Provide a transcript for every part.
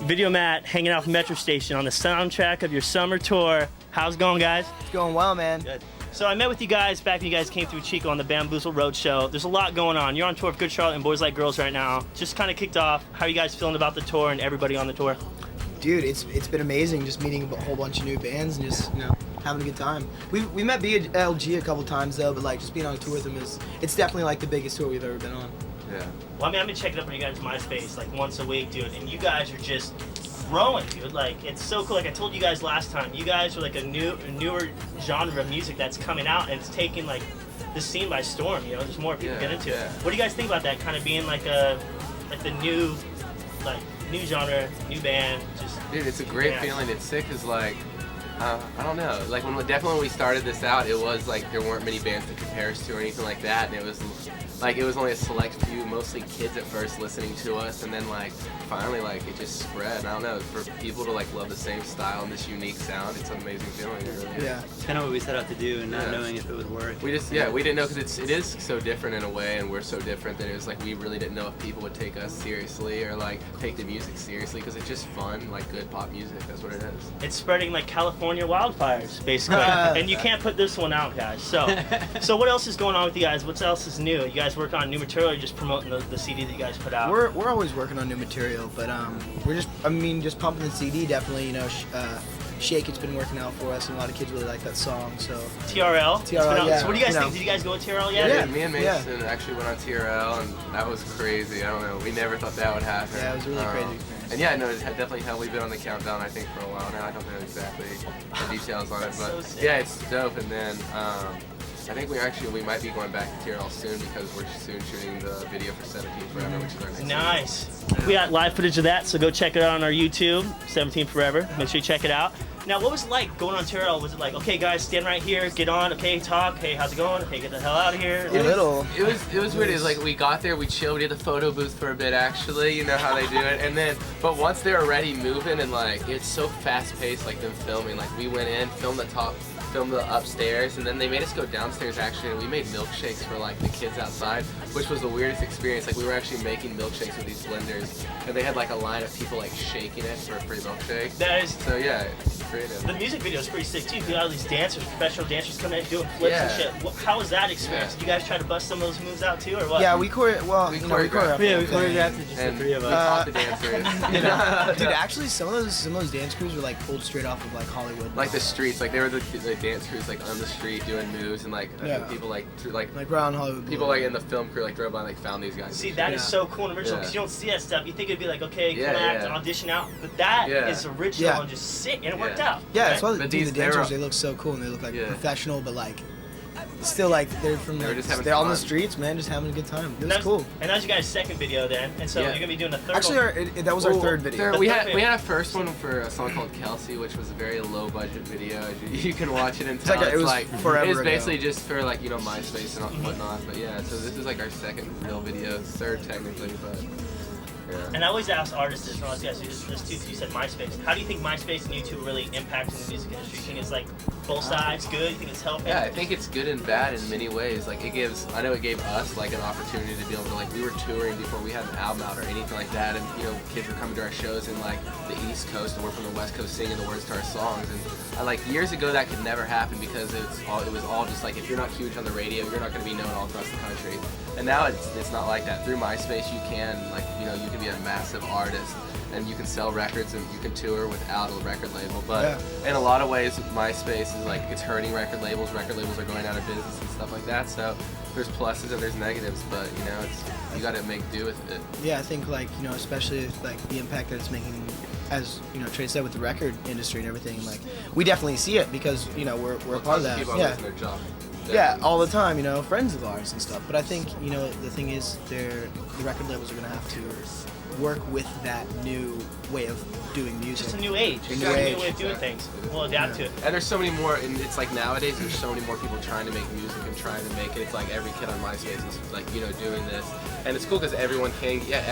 Video Matt hanging out with Metro Station on the soundtrack of your summer tour. How's it going, guys? It's going well, man. Good. So I met with you guys back when you guys came through Chico on the Bamboozle Road Show. There's a lot going on. You're on tour with Good Charlotte and Boys Like Girls right now. Just kind of kicked off. How are you guys feeling about the tour and everybody on the tour? Dude, it's been amazing just meeting a whole bunch of new bands and just, having a good time. We met BLG a couple times though, but like just being on a tour with them it's definitely like the biggest tour we've ever been on. Yeah. Well, I mean, I've been checking up on you guys' MySpace like once a week, dude, and you guys are just growing, dude. Like, it's so cool. Like I told you guys last time, you guys are like a newer genre of music that's coming out, and it's taking like the scene by storm. You know, there's more people get into it. What do you guys think about that? Kind of being like the new genre, new band. Just dude, it's a great feeling. It's sick, cause like I don't know. Like definitely when we started this out, it was like there weren't many bands to compare us to or anything like that, and it was only a select few, mostly kids at first listening to us, and then like finally like it just spread. I don't know, for people to like love the same style and this unique sound, it's an amazing feeling. It really is. Yeah, it's kind of what we set out to do, and not knowing if it would work. We just we didn't know, because it is so different in a way, and we're so different that it was like we really didn't know if people would take us seriously or like take the music seriously, because it's just fun, like good pop music. That's what it is. It's spreading like California wildfires, basically, and you can't put this one out, guys. So what else is going on with you guys? What else is new? You guys working on new material, or just promoting the CD that you guys put out? We're always working on new material, but we're just pumping the CD, definitely. Shake It's been working out for us, and a lot of kids really like that song. So TRL, yeah. So what do you guys think? Did you guys go with TRL yet? Yeah, me and Mason actually went on TRL, and that was crazy. I don't know, we never thought that would happen. Yeah, it was a really crazy experience. And yeah, no, it definitely helped. We've been on the countdown, I think, for a while now. I don't know exactly the details on it, but so yeah, it's dope. And then I think we might be going back to TRL soon, because we're soon shooting the video for 17 Forever, which is our next Nice. We got live footage of that, so go check it out on our YouTube, 17 Forever. Make sure you check it out. Now, what was it like going on TRL? Was it like, okay, guys, stand right here, get on, okay, talk, hey, how's it going? Okay, get the hell out of here. It was weird. It was like we got there, we chilled, we did the photo booth for a bit, actually, you know how they do it, and then, but once they were already moving, and like, it's so fast-paced, like them filming, like we went in, filmed the upstairs, and then they made us go downstairs, actually, and we made milkshakes for like the kids outside, which was the weirdest experience. Like we were actually making milkshakes with these blenders, and they had like a line of people like shaking it for a free milkshake. That is so it's creative. The music video is pretty sick too. You got all these dancers, professional dancers coming in doing flips and shit. How was that experience? Did you guys try to bust some of those moves out too, or what? Yeah, we choreographed. Yeah, we choreographed it, just the three of us. We taught the dancers. Dude, actually, some of those dance crews were like pulled straight off of like Hollywood. Like the streets, like they were the dance crews like on the street doing moves, and like people like through like around Hollywood. People like in the film crew like drove by and like found these guys. See, that is so cool and original, because you don't see that stuff. You think it'd be like, okay, come act, audition out, but that is original and just sick, and it worked out. Yeah, that's why the these dancers, they look so cool, and they look like professional, but like still like they're on the streets, man, just having a good time. It was cool. And that's your guys' second video then, and so you're gonna be doing a third. Actually, that was our third video. We had a first one for a song called Kelsey, which was a very low budget video. You can watch it and tell it was forever. It was basically just for like MySpace and whatnot. But yeah, so this is like our second real video, third technically, but. Yeah. And I always ask artists this, when I was guys, there's two, you said MySpace. How do you think MySpace and YouTube really impacting the music industry? You think it's like both sides good? You think it's helping? Yeah, I think it's good and bad in many ways. Like I know it gave us like an opportunity to be able to like, we were touring before we had an album out or anything like that, and kids were coming to our shows in like the East Coast, and we're from the West Coast singing the words to our songs. And like years ago that could never happen, because it was all just like, if you're not huge on the radio, you're not going to be known all across the country. And now it's not like that. Through MySpace, you can you can be a massive artist, and you can sell records, and you can tour without a record label. But in a lot of ways, MySpace is like, it's hurting record labels. Record labels are going out of business and stuff like that. So there's pluses and there's negatives, but you got to make do with it. Yeah, I think especially like the impact that it's making, as Trey said, with the record industry and everything. Like we definitely see it, because we're a part of that. People are losing their job. Yeah, all the time, friends of ours and stuff. But I think, the thing is, the record labels are going to have to work with that new way of doing music. Just a new age. Just a new way of doing things. We'll adapt to it. And there's so many more, and it's like nowadays there's so many more people trying to make music and trying to make it. It's like every kid on MySpace is like, doing this. And it's cool because everyone can get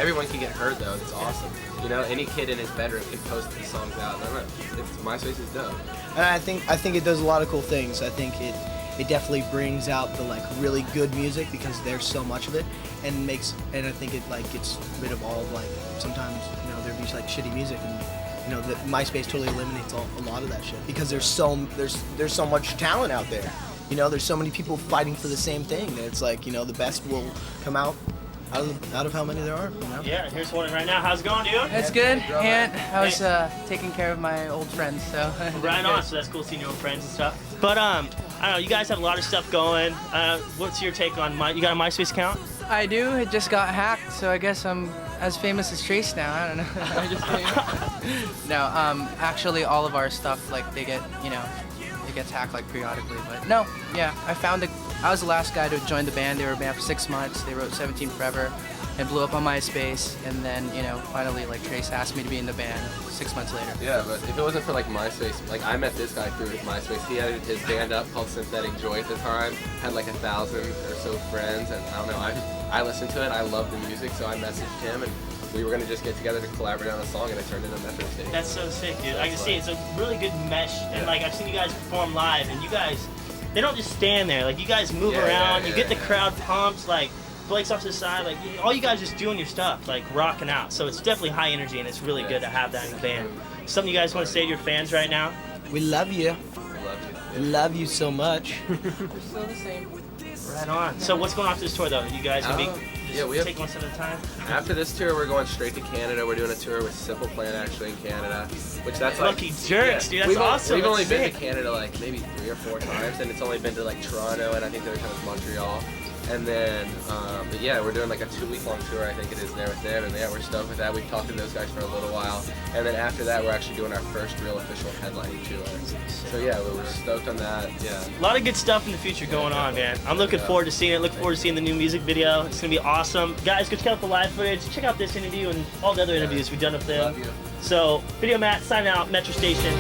heard though. It's awesome. Any kid in his bedroom can post these songs out. I don't know. MySpace is dope. And I think it does a lot of cool things. I think it definitely brings out the like really good music because there's so much of it, and I think it like gets rid of all of like sometimes there'd be like shitty music, and that MySpace totally eliminates a lot of that shit because there's so much talent out there. There's so many people fighting for the same thing that it's like the best will come out of how many there are. Yeah, here's one right now. How's it going, dude? It's good. And I was taking care of my old friends, so. Right on. So that's cool seeing your old friends and stuff. But I don't know. You guys have a lot of stuff going. What's your take on you got a MySpace account? I do. It just got hacked, so I guess I'm as famous as Trace now. I don't know. No, actually, all of our stuff like it gets hacked like periodically. But no, yeah, I was the last guy to join the band. They were a band for 6 months. They wrote 17 Forever and blew up on MySpace. And then, finally, like, Trace asked me to be in the band 6 months later. Yeah, but if it wasn't for, like, MySpace, like, I met this guy through MySpace. He had his band up called Synthetic Joy at the time, had, like, 1,000 or so friends, and I don't know, I listened to it, I loved the music, so I messaged him, and we were going to just get together to collaborate on a song, and it turned into Metro Station. That's so sick, dude. I can see it's a really good mesh, and, like, I've seen you guys perform live, and you guys, they don't just stand there. Like, you guys move around, you get the crowd pumped, like, Blake's off to the side, like, all you guys just doing your stuff, like, rocking out. So it's definitely high energy, and it's really good to have that in the band. Something you guys want to say to your fans right now? We love you. We love you so much. We're still the same. Right on. So what's going on for this tour, though? You guys gonna be take one step at a time? After this tour, we're going straight to Canada. We're doing a tour with Simple Plan, actually, in Canada. Which that's Lucky jerks, dude. That's awesome. We've only been sick. to Canada, like, maybe 3 or 4 times, and it's only been to, like, Toronto, and I think the other time was Montreal. And then, but yeah, we're doing like a 2-week-long tour, I think it is, there with them, and yeah, we're stoked with that. We've talked to those guys for a little while, and then after that, we're actually doing our first real official headlining tour. So yeah, we're stoked on that. Yeah. A lot of good stuff in the future going on, man. I'm looking forward to seeing it. Looking forward to seeing the new music video. It's gonna be awesome, guys. Go check out the live footage. Check out this interview and all the other interviews we've done with them. Love you. So, Video Matt signing out. Metro Station.